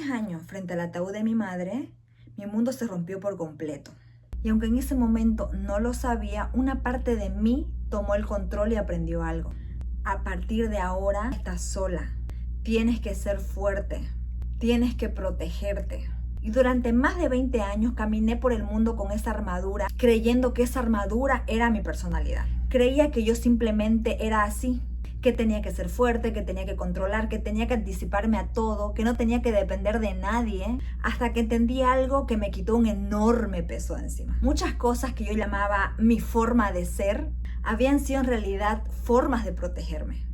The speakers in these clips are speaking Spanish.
10 años frente al ataúd de mi madre, mi mundo se rompió por completo. Y aunque en ese momento no lo sabía, una parte de mí tomó el control y aprendió algo. A partir de ahora estás sola. Tienes que ser fuerte. Tienes que protegerte. Y durante más de 20 años caminé por el mundo con esa armadura, creyendo que esa armadura era mi personalidad. Creía que yo simplemente era así, que tenía que ser fuerte, que tenía que controlar, que tenía que anticiparme a todo, que no tenía que depender de nadie, hasta que entendí algo que me quitó un enorme peso de encima. Muchas cosas que yo llamaba mi forma de ser habían sido en realidad formas de protegerme.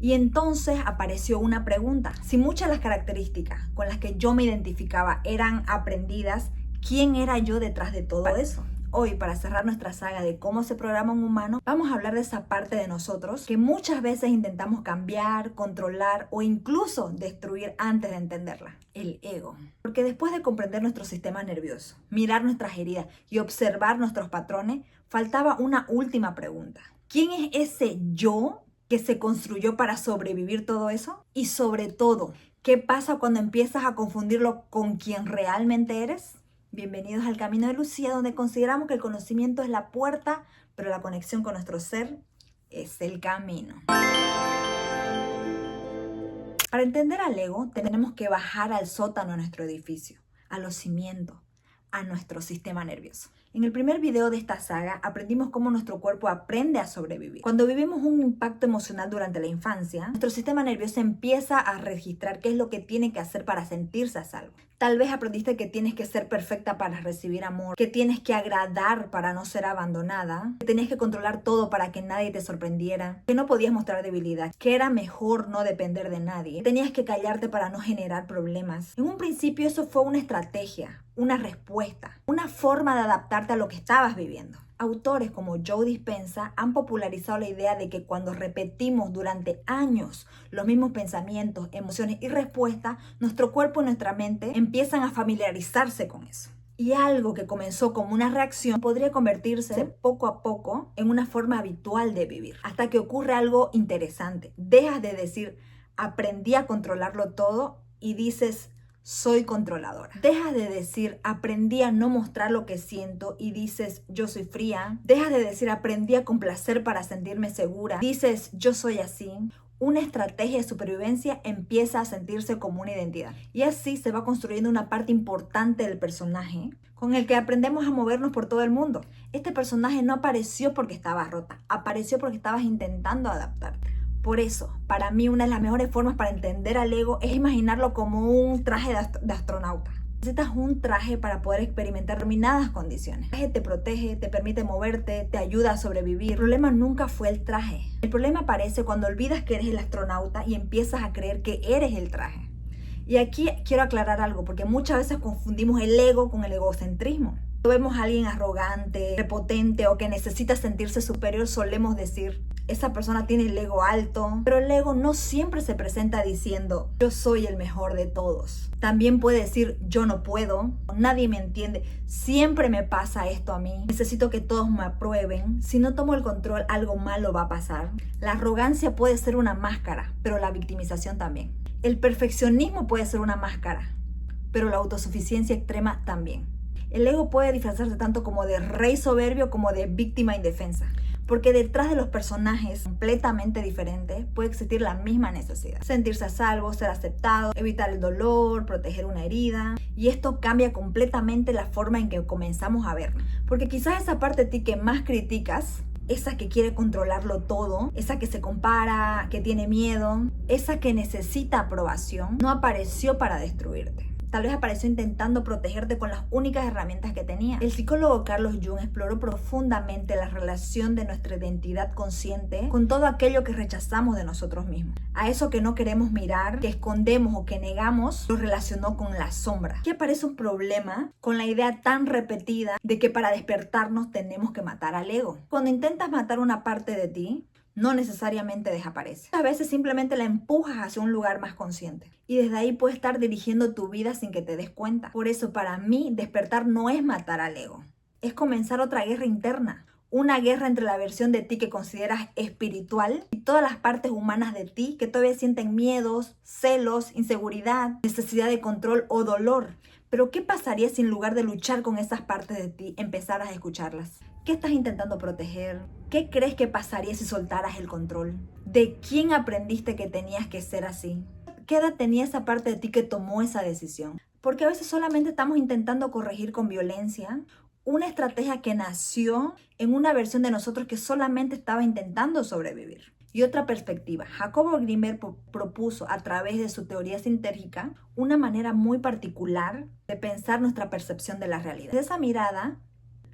Y entonces apareció una pregunta. Si muchas de las características con las que yo me identificaba eran aprendidas, ¿quién era yo detrás de todo eso? Hoy, para cerrar nuestra saga de cómo se programa un humano, vamos a hablar de esa parte de nosotros que muchas veces intentamos cambiar, controlar o incluso destruir antes de entenderla. El ego. Porque después de comprender nuestro sistema nervioso, mirar nuestras heridas y observar nuestros patrones, faltaba una última pregunta. ¿Quién es ese yo que se construyó para sobrevivir todo eso? Y sobre todo, ¿qué pasa cuando empiezas a confundirlo con quien realmente eres? Bienvenidos al Camino de Lucía, donde consideramos que el conocimiento es la puerta, pero la conexión con nuestro ser es el camino. Para entender al ego, tenemos que bajar al sótano de nuestro edificio, a los cimientos, a nuestro sistema nervioso. En el primer video de esta saga aprendimos cómo nuestro cuerpo aprende a sobrevivir. Cuando vivimos un impacto emocional durante la infancia, nuestro sistema nervioso empieza a registrar qué es lo que tiene que hacer para sentirse a salvo. Tal vez aprendiste que tienes que ser perfecta para recibir amor, que tienes que agradar para no ser abandonada, que tenías que controlar todo para que nadie te sorprendiera, que no podías mostrar debilidad, que era mejor no depender de nadie, que tenías que callarte para no generar problemas. En un principio eso fue una estrategia, una respuesta, una forma de adaptarte a lo que estabas viviendo. Autores como Joe Dispenza han popularizado la idea de que cuando repetimos durante años los mismos pensamientos, emociones y respuestas, nuestro cuerpo y nuestra mente empiezan a familiarizarse con eso. Y algo que comenzó como una reacción podría convertirse poco a poco en una forma habitual de vivir. Hasta que ocurre algo interesante. Dejas de decir, aprendí a controlarlo todo y dices, soy controladora. Dejas de decir, aprendí a no mostrar lo que siento y dices, yo soy fría. Dejas de decir, aprendí a complacer para sentirme segura. Dices, yo soy así. Una estrategia de supervivencia empieza a sentirse como una identidad. Y así se va construyendo una parte importante del personaje con el que aprendemos a movernos por todo el mundo. Este personaje no apareció porque estabas rota, apareció porque estabas intentando adaptarte. Por eso, para mí una de las mejores formas para entender al ego es imaginarlo como un traje de astronauta. Necesitas un traje para poder experimentar determinadas condiciones. El traje te protege, te permite moverte, te ayuda a sobrevivir. El problema nunca fue el traje. El problema aparece cuando olvidas que eres el astronauta y empiezas a creer que eres el traje. Y aquí quiero aclarar algo, porque muchas veces confundimos el ego con el egocentrismo. Cuando vemos a alguien arrogante, prepotente o que necesita sentirse superior, solemos decir, esa persona tiene el ego alto, pero el ego no siempre se presenta diciendo, yo soy el mejor de todos. También puede decir, yo no puedo, nadie me entiende, siempre me pasa esto a mí, necesito que todos me aprueben, si no tomo el control algo malo va a pasar. La arrogancia puede ser una máscara, pero la victimización también. El perfeccionismo puede ser una máscara, pero la autosuficiencia extrema también. El ego puede disfrazarse tanto como de rey soberbio como de víctima indefensa. Porque detrás de los personajes completamente diferentes puede existir la misma necesidad. Sentirse a salvo, ser aceptado, evitar el dolor, proteger una herida. Y esto cambia completamente la forma en que comenzamos a vernos. Porque quizás esa parte de ti que más criticas, esa que quiere controlarlo todo, esa que se compara, que tiene miedo, esa que necesita aprobación, no apareció para destruirte. Tal vez apareció intentando protegerte con las únicas herramientas que tenía. El psicólogo Carlos Jung exploró profundamente la relación de nuestra identidad consciente con todo aquello que rechazamos de nosotros mismos. A eso que no queremos mirar, que escondemos o que negamos, lo relacionó con la sombra. Aquí aparece un problema con la idea tan repetida de que para despertarnos tenemos que matar al ego. Cuando intentas matar una parte de ti, no necesariamente desaparece. A veces simplemente la empujas hacia un lugar más consciente. Y desde ahí puedes estar dirigiendo tu vida sin que te des cuenta. Por eso para mí despertar no es matar al ego. Es comenzar otra guerra interna. una guerra entre la versión de ti que consideras espiritual y todas las partes humanas de ti que todavía sienten miedos, celos, inseguridad, necesidad de control o dolor. Pero ¿qué pasaría si en lugar de luchar con esas partes de ti, empezaras a escucharlas? ¿Qué estás intentando proteger? ¿Qué crees que pasaría si soltaras el control? ¿De quién aprendiste que tenías que ser así? ¿Qué edad tenía esa parte de ti que tomó esa decisión? Porque a veces solamente estamos intentando corregir con violencia una estrategia que nació en una versión de nosotros que solamente estaba intentando sobrevivir. Y otra perspectiva, Jacobo Grimberg propuso a través de su teoría sintérgica una manera muy particular de pensar nuestra percepción de la realidad. De esa mirada,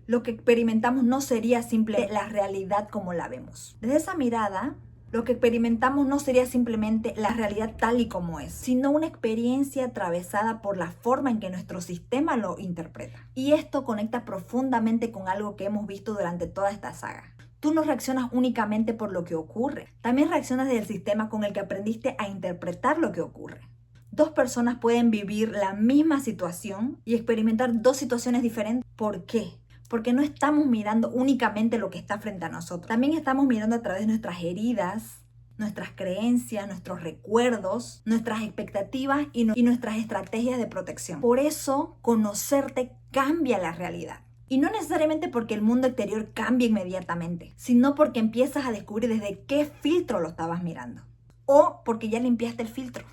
lo que experimentamos no sería simplemente la realidad como la vemos. Desde esa mirada, lo que experimentamos no sería simplemente la realidad tal y como es, sino una experiencia atravesada por la forma en que nuestro sistema lo interpreta. Y esto conecta profundamente con algo que hemos visto durante toda esta saga. Tú no reaccionas únicamente por lo que ocurre, también reaccionas desde el sistema con el que aprendiste a interpretar lo que ocurre. Dos personas pueden vivir la misma situación y experimentar dos situaciones diferentes. ¿Por qué? Porque no estamos mirando únicamente lo que está frente a nosotros. También estamos mirando a través de nuestras heridas, nuestras creencias, nuestros recuerdos, nuestras expectativas y nuestras estrategias de protección. Por eso, conocerte cambia la realidad. Y no necesariamente porque el mundo exterior cambie inmediatamente, sino porque empiezas a descubrir desde qué filtro lo estabas mirando. O porque ya limpiaste el filtro.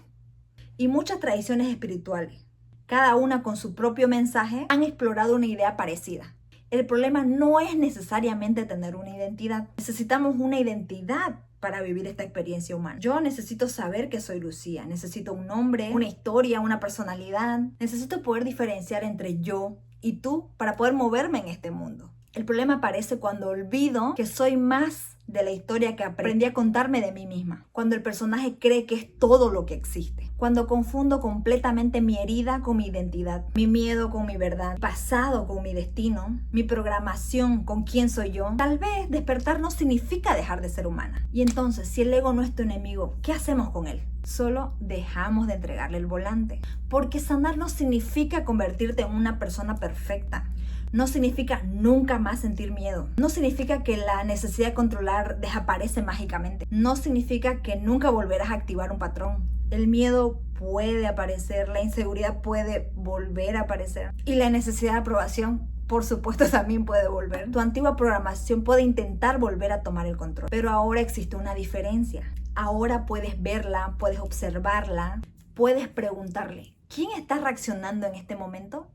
Y muchas tradiciones espirituales, cada una con su propio mensaje, han explorado una idea parecida. El problema no es necesariamente tener una identidad. Necesitamos una identidad para vivir esta experiencia humana. Yo necesito saber que soy Lucía. Necesito un nombre, una historia, una personalidad. Necesito poder diferenciar entre yo y tú para poder moverme en este mundo. El problema aparece cuando olvido que soy más de la historia que aprendí a contarme de mí misma. Cuando el personaje cree que es todo lo que existe. Cuando confundo completamente mi herida con mi identidad, mi miedo con mi verdad, mi pasado con mi destino, mi programación con quién soy yo. Tal vez despertar no significa dejar de ser humana. Y entonces, si el ego no es tu enemigo, ¿qué hacemos con él? Solo dejamos de entregarle el volante. Porque sanar no significa convertirte en una persona perfecta. No significa nunca más sentir miedo. No significa que la necesidad de controlar desaparece mágicamente. No significa que nunca volverás a activar un patrón. El miedo puede aparecer, la inseguridad puede volver a aparecer. Y la necesidad de aprobación, por supuesto, también puede volver. Tu antigua programación puede intentar volver a tomar el control. Pero ahora existe una diferencia. Ahora puedes verla, puedes observarla, puedes preguntarle, ¿quién está reaccionando en este momento?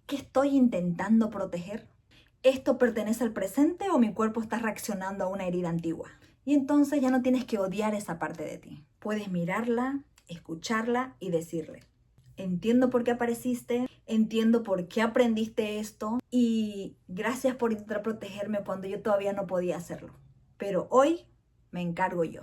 ¿Qué estoy intentando proteger? ¿Esto pertenece al presente o mi cuerpo está reaccionando a una herida antigua? Y entonces ya no tienes que odiar esa parte de ti. Puedes mirarla, escucharla y decirle, entiendo por qué apareciste, entiendo por qué aprendiste esto y gracias por intentar protegerme cuando yo todavía no podía hacerlo. Pero hoy me encargo yo.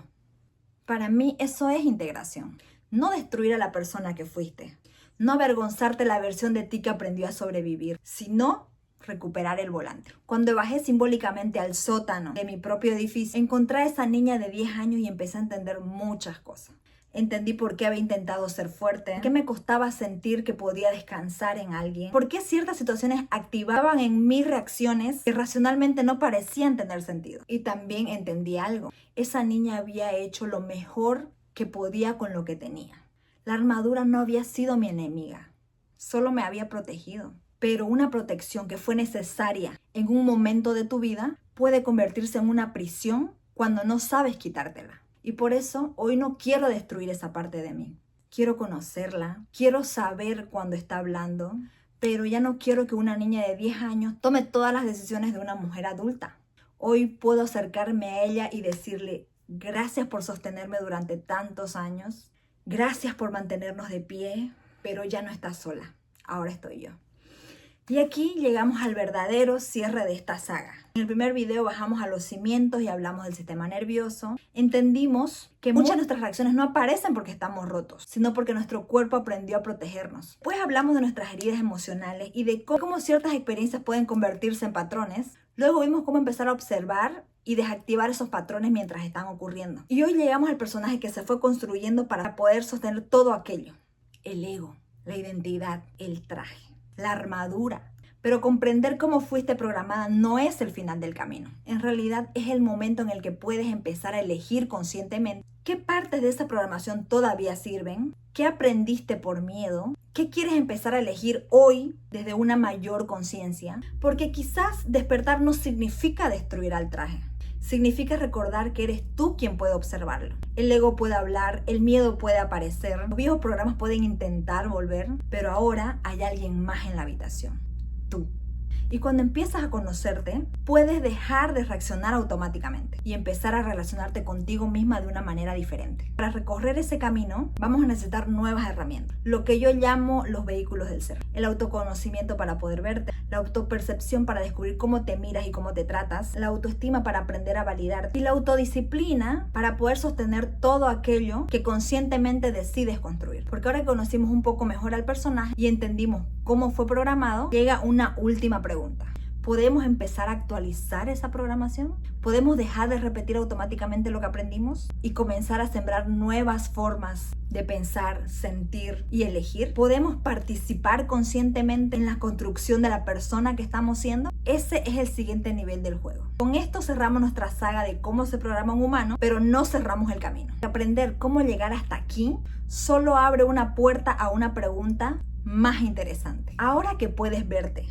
Para mí eso es integración. No destruir a la persona que fuiste. No avergonzarte la versión de ti que aprendió a sobrevivir, sino recuperar el volante. Cuando bajé simbólicamente al sótano de mi propio edificio, encontré a esa niña de 10 años y empecé a entender muchas cosas. Entendí por qué había intentado ser fuerte, por qué me costaba sentir que podía descansar en alguien, por qué ciertas situaciones activaban en mis reacciones que racionalmente no parecían tener sentido. Y también entendí algo. Esa niña había hecho lo mejor que podía con lo que tenía. La armadura no había sido mi enemiga, solo me había protegido. Pero una protección que fue necesaria en un momento de tu vida puede convertirse en una prisión cuando no sabes quitártela. Y por eso hoy no quiero destruir esa parte de mí. Quiero conocerla, quiero saber cuando está hablando, pero ya no quiero que una niña de 10 años tome todas las decisiones de una mujer adulta. Hoy puedo acercarme a ella y decirle, gracias por sostenerme durante tantos años. Gracias por mantenernos de pie, pero ya no estás sola, ahora estoy yo. Y aquí llegamos al verdadero cierre de esta saga. En el primer video bajamos a los cimientos y hablamos del sistema nervioso. Entendimos que muchas de nuestras reacciones no aparecen porque estamos rotos, sino porque nuestro cuerpo aprendió a protegernos. Pues hablamos de nuestras heridas emocionales y de cómo ciertas experiencias pueden convertirse en patrones. Luego vimos cómo empezar a observar y desactivar esos patrones mientras están ocurriendo. Y hoy llegamos al personaje que se fue construyendo para poder sostener todo aquello. El ego, la identidad, el traje, la armadura, Pero comprender cómo fuiste programada no es el final del camino. En realidad es el momento en el que puedes empezar a elegir conscientemente qué partes de esa programación todavía sirven, qué aprendiste por miedo, qué quieres empezar a elegir hoy desde una mayor conciencia, porque quizás despertar no significa destruir al traje. Significa recordar que eres tú quien puede observarlo. El ego puede hablar, el miedo puede aparecer, los viejos programas pueden intentar volver, pero ahora hay alguien más en la habitación. Tú. Y cuando empiezas a conocerte, puedes dejar de reaccionar automáticamente y empezar a relacionarte contigo misma de una manera diferente. Para recorrer ese camino, vamos a necesitar nuevas herramientas. Lo que yo llamo los vehículos del ser. El autoconocimiento para poder verte, la autopercepción para descubrir cómo te miras y cómo te tratas, la autoestima para aprender a validarte y la autodisciplina para poder sostener todo aquello que conscientemente decides construir. Porque ahora que conocimos un poco mejor al personaje y entendimos cómo fue programado, llega una última pregunta. ¿Podemos empezar a actualizar esa programación? ¿Podemos dejar de repetir automáticamente lo que aprendimos y comenzar a sembrar nuevas formas de pensar, sentir y elegir? ¿Podemos participar conscientemente en la construcción de la persona que estamos siendo? Ese es el siguiente nivel del juego. Con esto cerramos nuestra saga de cómo se programa un humano, pero no cerramos el camino. Aprender cómo llegar hasta aquí solo abre una puerta a una pregunta más interesante. Ahora que puedes verte,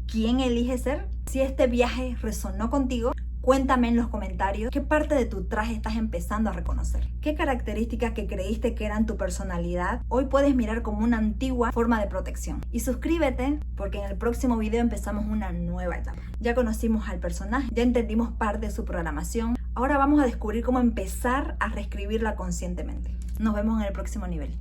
¿quién eliges ser? Si este viaje resonó contigo, cuéntame en los comentarios qué parte de tu traje estás empezando a reconocer. ¿Qué características que creíste que eran tu personalidad hoy puedes mirar como una antigua forma de protección? Y suscríbete porque en el próximo video empezamos una nueva etapa. Ya conocimos al personaje, ya entendimos parte de su programación. Ahora vamos a descubrir cómo empezar a reescribirla conscientemente. Nos vemos en el próximo nivel.